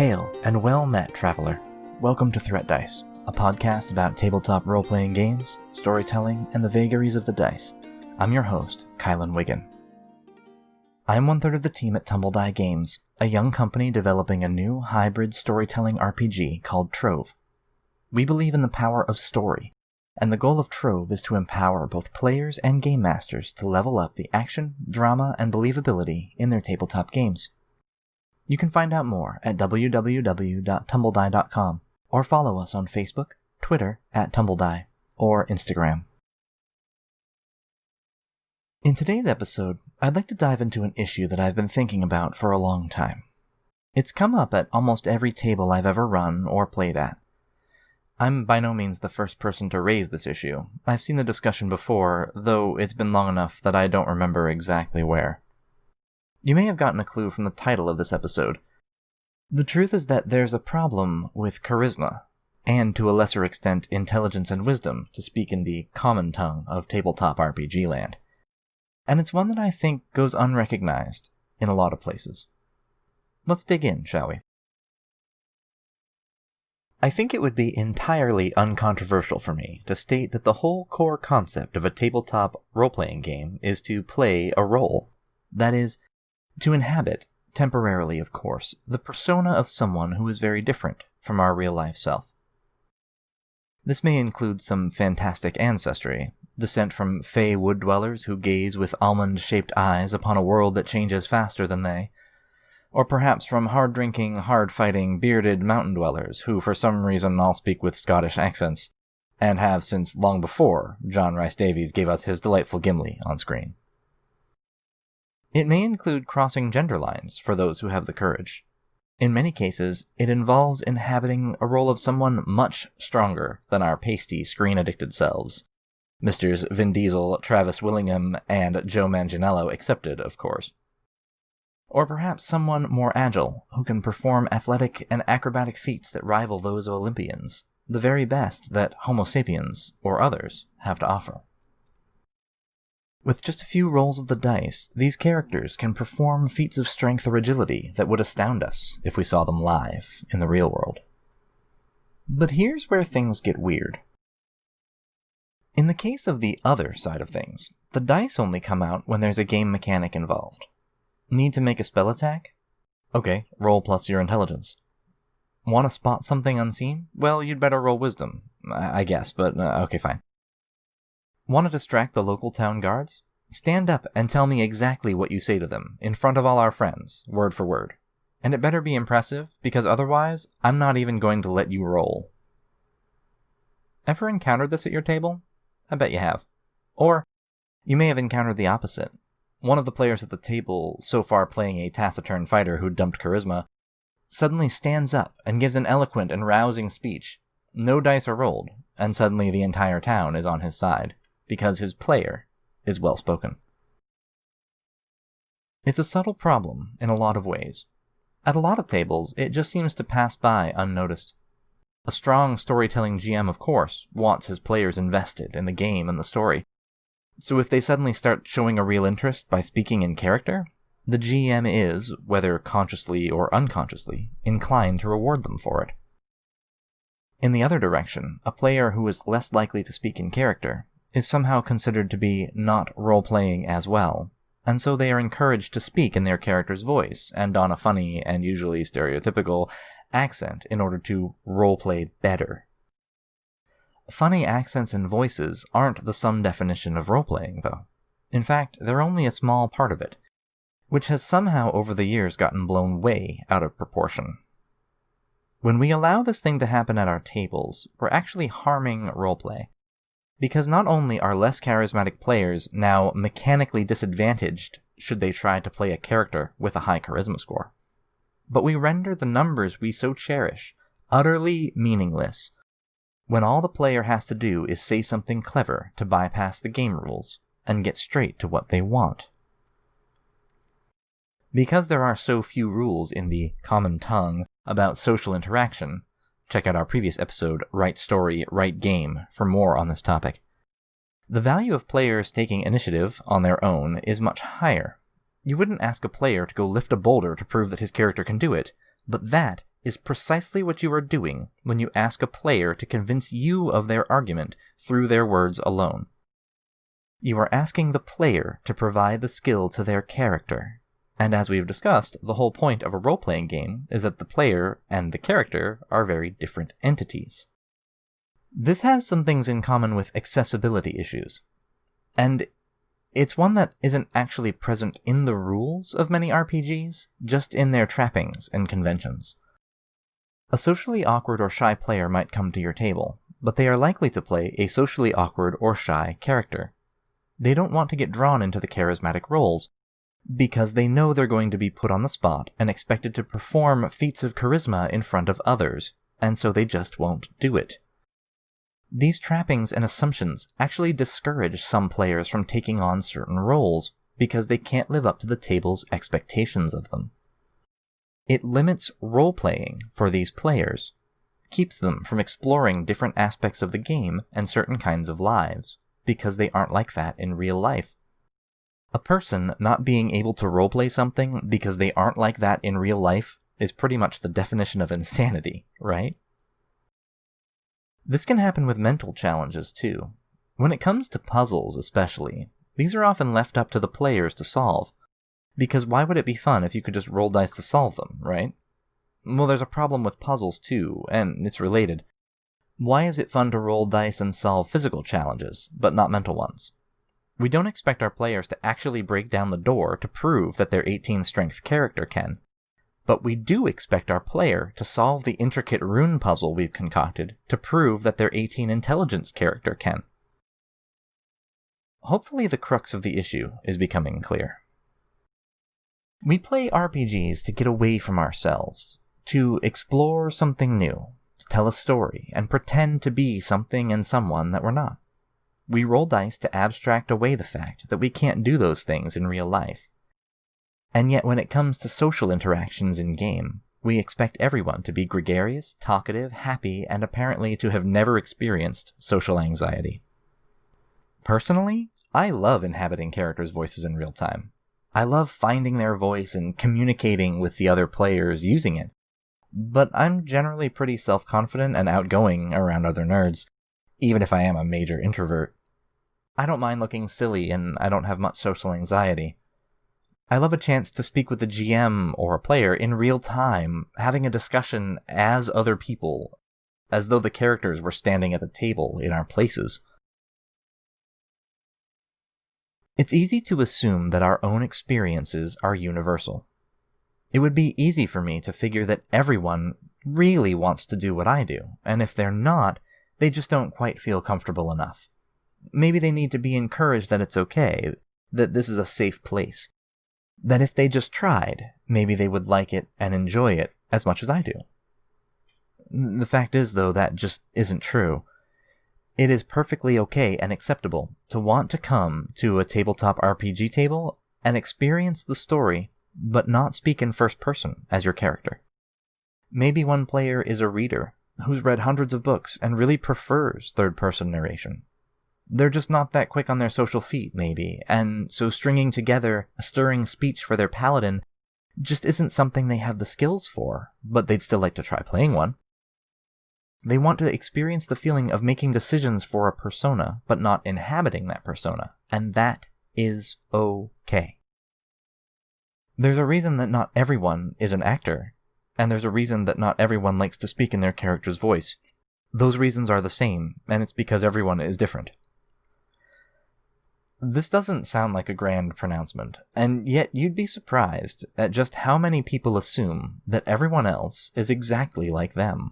Hail and well met, traveler. Welcome to Threat Dice, a podcast about tabletop role-playing games, storytelling, and the vagaries of the dice. I'm your host, Kylen Wiggin. I'm one-third of the team at Tumbledye Games, a young company developing a new hybrid storytelling RPG called Trove. We believe in the power of story, and the goal of Trove is to empower both players and game masters to level up the action, drama, and believability in their tabletop games. You can find out more at www.tumbledye.com or follow us on Facebook, Twitter @Tumbledye, or Instagram. In today's episode, I'd like to dive into an issue that I've been thinking about for a long time. It's come up at almost every table I've ever run or played at. I'm by no means the first person to raise this issue. I've seen the discussion before, though it's been long enough that I don't remember exactly where. You may have gotten a clue from the title of this episode. The truth is that there's a problem with charisma, and to a lesser extent intelligence and wisdom, to speak in the common tongue of tabletop RPG land. And it's one that I think goes unrecognized in a lot of places. Let's dig in, shall we? I think it would be entirely uncontroversial for me to state that the whole core concept of a tabletop role-playing game is to play a role. That is, to inhabit, temporarily of course, the persona of someone who is very different from our real-life self. This may include some fantastic ancestry, descent from fey wood-dwellers who gaze with almond-shaped eyes upon a world that changes faster than they, or perhaps from hard-drinking, hard-fighting, bearded mountain-dwellers who for some reason all speak with Scottish accents, and have since long before John Rhys Davies gave us his delightful Gimli on screen. It may include crossing gender lines for those who have the courage. In many cases, it involves inhabiting a role of someone much stronger than our pasty, screen-addicted selves. Mr. Vin Diesel, Travis Willingham, and Joe Manganiello accepted, of course. Or perhaps someone more agile, who can perform athletic and acrobatic feats that rival those of Olympians, the very best that Homo sapiens, or others, have to offer. With just a few rolls of the dice, these characters can perform feats of strength or agility that would astound us if we saw them live in the real world. But here's where things get weird. In the case of the other side of things, the dice only come out when there's a game mechanic involved. Need to make a spell attack? Okay, roll plus your intelligence. Want to spot something unseen? Well, you'd better roll wisdom, I guess, but okay, fine. Want to distract the local town guards? Stand up and tell me exactly what you say to them, in front of all our friends, word for word. And it better be impressive, because otherwise, I'm not even going to let you roll. Ever encountered this at your table? I bet you have. Or, you may have encountered the opposite. One of the players at the table, so far playing a taciturn fighter who dumped charisma, suddenly stands up and gives an eloquent and rousing speech. No dice are rolled, and suddenly the entire town is on his side, because his player is well-spoken. It's a subtle problem in a lot of ways. At a lot of tables, it just seems to pass by unnoticed. A strong storytelling GM, of course, wants his players invested in the game and the story. So if they suddenly start showing a real interest by speaking in character, the GM is, whether consciously or unconsciously, inclined to reward them for it. In the other direction, a player who is less likely to speak in character is somehow considered to be not role-playing as well, and so they are encouraged to speak in their character's voice and on a funny and usually stereotypical accent in order to role-play better. Funny accents and voices aren't the sum definition of role-playing, though. In fact, they're only a small part of it, which has somehow over the years gotten blown way out of proportion. When we allow this thing to happen at our tables, we're actually harming roleplay, because not only are less charismatic players now mechanically disadvantaged should they try to play a character with a high charisma score, but we render the numbers we so cherish utterly meaningless when all the player has to do is say something clever to bypass the game rules and get straight to what they want. Because there are so few rules in the common tongue about social interaction, check out our previous episode, Right Story, Right Game, for more on this topic. The value of players taking initiative on their own is much higher. You wouldn't ask a player to go lift a boulder to prove that his character can do it, but that is precisely what you are doing when you ask a player to convince you of their argument through their words alone. You are asking the player to provide the skill to their character, and as we've discussed, the whole point of a role-playing game is that the player and the character are very different entities. This has some things in common with accessibility issues, and it's one that isn't actually present in the rules of many RPGs, just in their trappings and conventions. A socially awkward or shy player might come to your table, but they are likely to play a socially awkward or shy character. They don't want to get drawn into the charismatic roles, because they know they're going to be put on the spot and expected to perform feats of charisma in front of others, and so they just won't do it. These trappings and assumptions actually discourage some players from taking on certain roles, because they can't live up to the table's expectations of them. It limits role-playing for these players, keeps them from exploring different aspects of the game and certain kinds of lives, because they aren't like that in real life. A person not being able to roleplay something because they aren't like that in real life is pretty much the definition of insanity, right? This can happen with mental challenges too. When it comes to puzzles especially, these are often left up to the players to solve, because why would it be fun if you could just roll dice to solve them, right? Well, there's a problem with puzzles too, and it's related. Why is it fun to roll dice and solve physical challenges, but not mental ones? We don't expect our players to actually break down the door to prove that their 18 strength character can, but we do expect our player to solve the intricate rune puzzle we've concocted to prove that their 18 intelligence character can. Hopefully the crux of the issue is becoming clear. We play RPGs to get away from ourselves, to explore something new, to tell a story, and pretend to be something and someone that we're not. We roll dice to abstract away the fact that we can't do those things in real life. And yet when it comes to social interactions in-game, we expect everyone to be gregarious, talkative, happy, and apparently to have never experienced social anxiety. Personally, I love inhabiting characters' voices in real time. I love finding their voice and communicating with the other players using it. But I'm generally pretty self-confident and outgoing around other nerds, even if I am a major introvert. I don't mind looking silly, and I don't have much social anxiety. I love a chance to speak with the GM or a player in real time, having a discussion as other people, as though the characters were standing at the table in our places. It's easy to assume that our own experiences are universal. It would be easy for me to figure that everyone really wants to do what I do, and if they're not, they just don't quite feel comfortable enough. Maybe they need to be encouraged that it's okay, that this is a safe place. That if they just tried, maybe they would like it and enjoy it as much as I do. The fact is, though, that just isn't true. It is perfectly okay and acceptable to want to come to a tabletop RPG table and experience the story, but not speak in first person as your character. Maybe one player is a reader who's read hundreds of books and really prefers third-person narration. They're just not that quick on their social feet, maybe, and so stringing together a stirring speech for their paladin just isn't something they have the skills for, but they'd still like to try playing one. They want to experience the feeling of making decisions for a persona, but not inhabiting that persona, and that is okay. There's a reason that not everyone is an actor, and there's a reason that not everyone likes to speak in their character's voice. Those reasons are the same, and it's because everyone is different. This doesn't sound like a grand pronouncement, and yet you'd be surprised at just how many people assume that everyone else is exactly like them.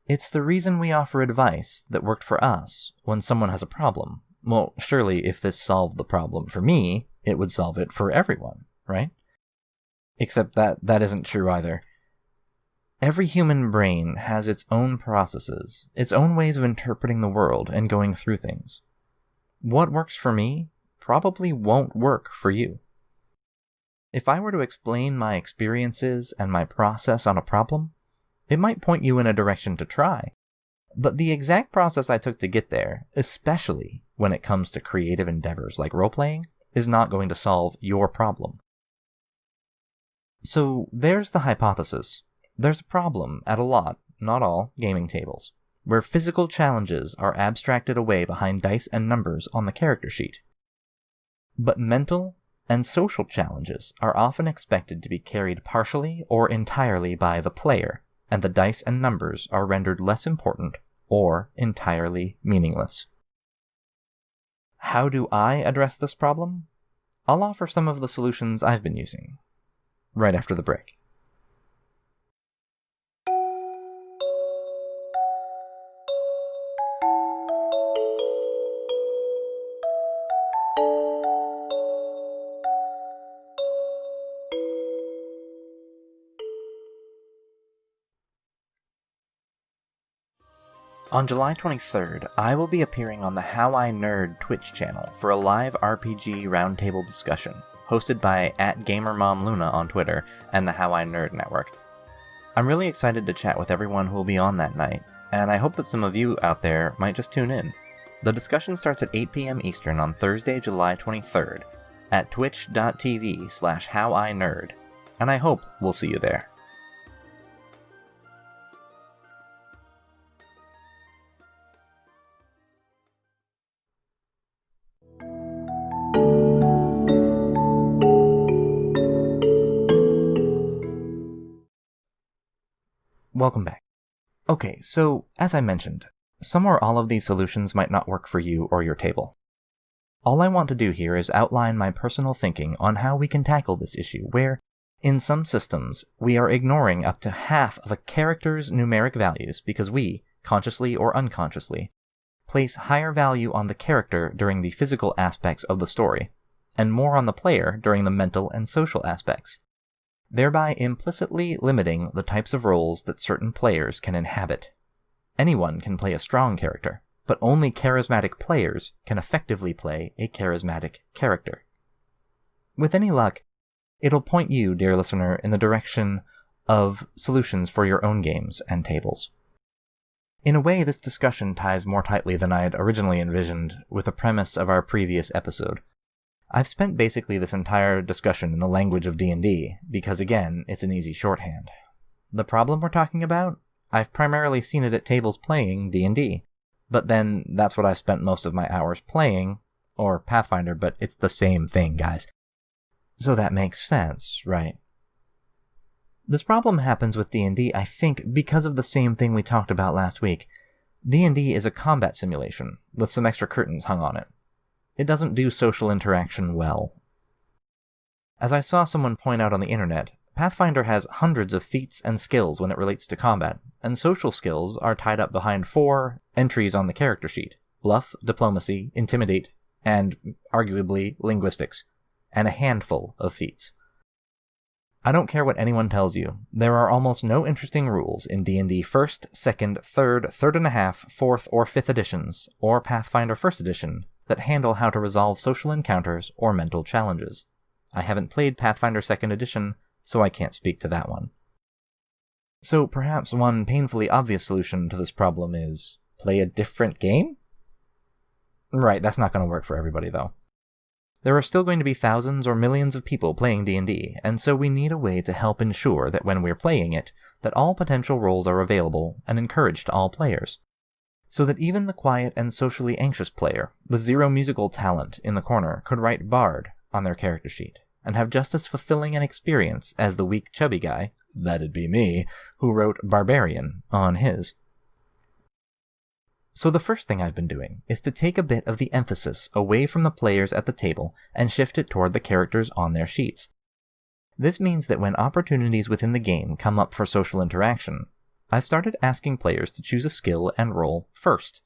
It's the reason we offer advice that worked for us when someone has a problem. Well, surely if this solved the problem for me, it would solve it for everyone, right? Except that isn't true either. Every human brain has its own processes, its own ways of interpreting the world and going through things. What works for me probably won't work for you. If I were to explain my experiences and my process on a problem, it might point you in a direction to try, but the exact process I took to get there, especially when it comes to creative endeavors like role-playing, is not going to solve your problem. So there's the hypothesis. There's a problem at a lot, not all, gaming tables, where physical challenges are abstracted away behind dice and numbers on the character sheet. But mental and social challenges are often expected to be carried partially or entirely by the player, and the dice and numbers are rendered less important or entirely meaningless. How do I address this problem? I'll offer some of the solutions I've been using, right after the break. On July 23rd, I will be appearing on the How I Nerd Twitch channel for a live RPG roundtable discussion, hosted by @GamerMomLuna on Twitter and the How I Nerd Network. I'm really excited to chat with everyone who will be on that night, and I hope that some of you out there might just tune in. The discussion starts at 8 p.m. Eastern on Thursday, July 23rd, at twitch.tv/howinerd, and I hope we'll see you there. Welcome back. Okay, so, as I mentioned, some or all of these solutions might not work for you or your table. All I want to do here is outline my personal thinking on how we can tackle this issue, where, in some systems, we are ignoring up to half of a character's numeric values because we, consciously or unconsciously, place higher value on the character during the physical aspects of the story, and more on the player during the mental and social aspects, thereby implicitly limiting the types of roles that certain players can inhabit. Anyone can play a strong character, but only charismatic players can effectively play a charismatic character. With any luck, it'll point you, dear listener, in the direction of solutions for your own games and tables. In a way, this discussion ties more tightly than I had originally envisioned with the premise of our previous episode. I've spent basically this entire discussion in the language of D&D, because again, it's an easy shorthand. The problem we're talking about? I've primarily seen it at tables playing D&D, but then that's what I've spent most of my hours playing, or Pathfinder, but it's the same thing, guys. So that makes sense, right? This problem happens with D&D, I think, because of the same thing we talked about last week. D&D is a combat simulation, with some extra curtains hung on it. It doesn't do social interaction well. As I saw someone point out on the internet, Pathfinder has hundreds of feats and skills when it relates to combat, and social skills are tied up behind 4 entries on the character sheet: bluff, diplomacy, intimidate, and, arguably, linguistics, and a handful of feats. I don't care what anyone tells you, there are almost no interesting rules in D&D 1st, 2nd, 3rd, 3rd and a half, 4th, or 5th editions, or Pathfinder 1st edition, that handle how to resolve social encounters or mental challenges. I haven't played Pathfinder 2nd edition, so I can't speak to that one. So perhaps one painfully obvious solution to this problem is play a different game? Right, that's not going to work for everybody though. There are still going to be thousands or millions of people playing D&D, and so we need a way to help ensure that when we're playing it, that all potential roles are available and encouraged to all players, so that even the quiet and socially anxious player with 0 musical talent in the corner could write Bard on their character sheet, and have just as fulfilling an experience as the weak chubby guy, that'd be me, who wrote Barbarian on his. So the first thing I've been doing is to take a bit of the emphasis away from the players at the table and shift it toward the characters on their sheets. This means that when opportunities within the game come up for social interaction, I've started asking players to choose a skill and roll first.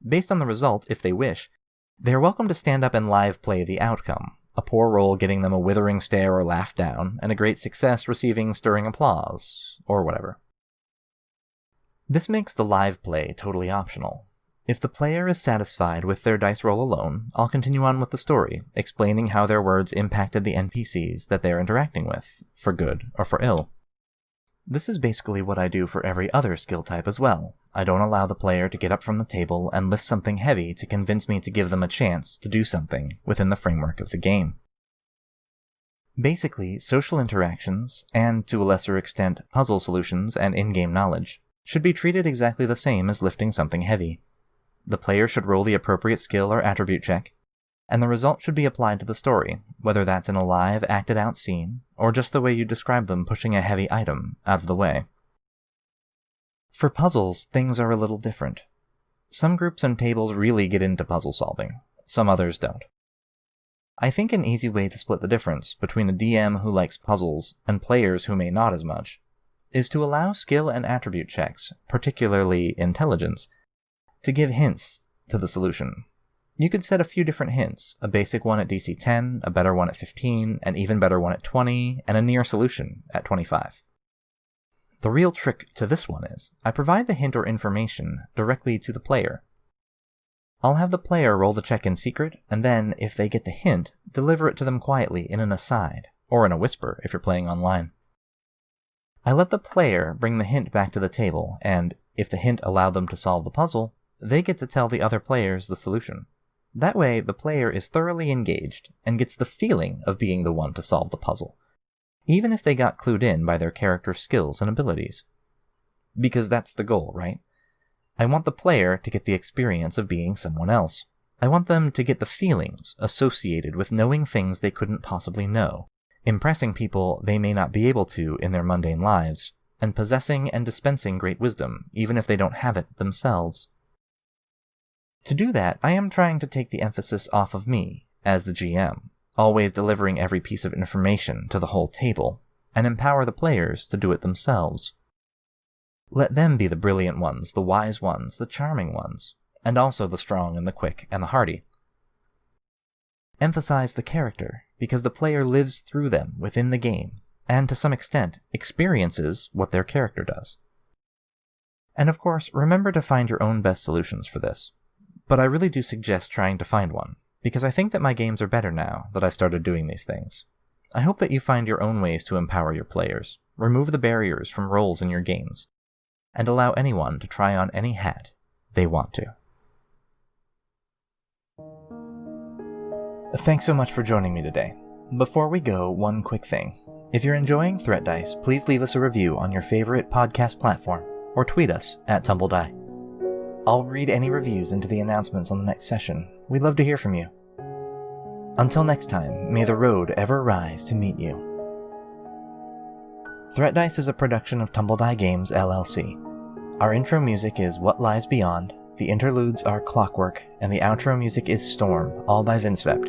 Based on the result, if they wish, they are welcome to stand up and live play the outcome, a poor roll getting them a withering stare or laugh down, and a great success receiving stirring applause, or whatever. This makes the live play totally optional. If the player is satisfied with their dice roll alone, I'll continue on with the story, explaining how their words impacted the NPCs that they're interacting with, for good or for ill. This is basically what I do for every other skill type as well. I don't allow the player to get up from the table and lift something heavy to convince me to give them a chance to do something within the framework of the game. Basically, social interactions, and to a lesser extent, puzzle solutions and in-game knowledge, should be treated exactly the same as lifting something heavy. The player should roll the appropriate skill or attribute check, and the result should be applied to the story, whether that's in a live, acted-out scene, or just the way you describe them pushing a heavy item out of the way. For puzzles, things are a little different. Some groups and tables really get into puzzle solving, some others don't. I think an easy way to split the difference between a DM who likes puzzles and players who may not as much is to allow skill and attribute checks, particularly intelligence, to give hints to the solution. You could set a few different hints, a basic one at DC 10, a better one at 15, an even better one at 20, and a near solution at 25. The real trick to this one is, I provide the hint or information directly to the player. I'll have the player roll the check in secret, and then, if they get the hint, deliver it to them quietly in an aside, or in a whisper if you're playing online. I let the player bring the hint back to the table, and, if the hint allowed them to solve the puzzle, they get to tell the other players the solution. That way, the player is thoroughly engaged, and gets the feeling of being the one to solve the puzzle, even if they got clued in by their character's skills and abilities. Because that's the goal, right? I want the player to get the experience of being someone else. I want them to get the feelings associated with knowing things they couldn't possibly know, impressing people they may not be able to in their mundane lives, and possessing and dispensing great wisdom, even if they don't have it themselves. To do that, I am trying to take the emphasis off of me, as the GM, always delivering every piece of information to the whole table, and empower the players to do it themselves. Let them be the brilliant ones, the wise ones, the charming ones, and also the strong and the quick and the hardy. Emphasize the character, because the player lives through them within the game, and to some extent, experiences what their character does. And of course, remember to find your own best solutions for this, but I really do suggest trying to find one, because I think that my games are better now that I've started doing these things. I hope that you find your own ways to empower your players, remove the barriers from roles in your games, and allow anyone to try on any hat they want to. Thanks so much for joining me today. Before we go, one quick thing. If you're enjoying Threat Dice, please leave us a review on your favorite podcast platform, or tweet us at TumbleDie. I'll read any reviews into the announcements on the next session. We'd love to hear from you. Until next time, may the road ever rise to meet you. Threat Dice is a production of TumbleDie Games, LLC. Our intro music is What Lies Beyond, the interludes are Clockwork, and the outro music is Storm, all by Vincevept.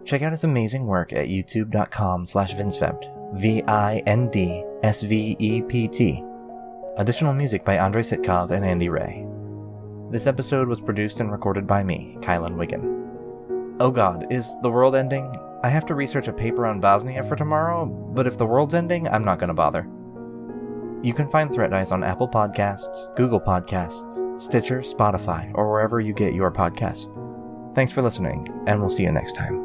Check out his amazing work at youtube.com/Vincevept, VINDSVEPT. Additional music by Andrei Sitkov and Andy Ray. This episode was produced and recorded by me, Kylen Wiggin. Oh god, is the world ending? I have to research a paper on Bosnia for tomorrow, but if the world's ending, I'm not gonna bother. You can find Threat Dice on Apple Podcasts, Google Podcasts, Stitcher, Spotify, or wherever you get your podcasts. Thanks for listening, and we'll see you next time.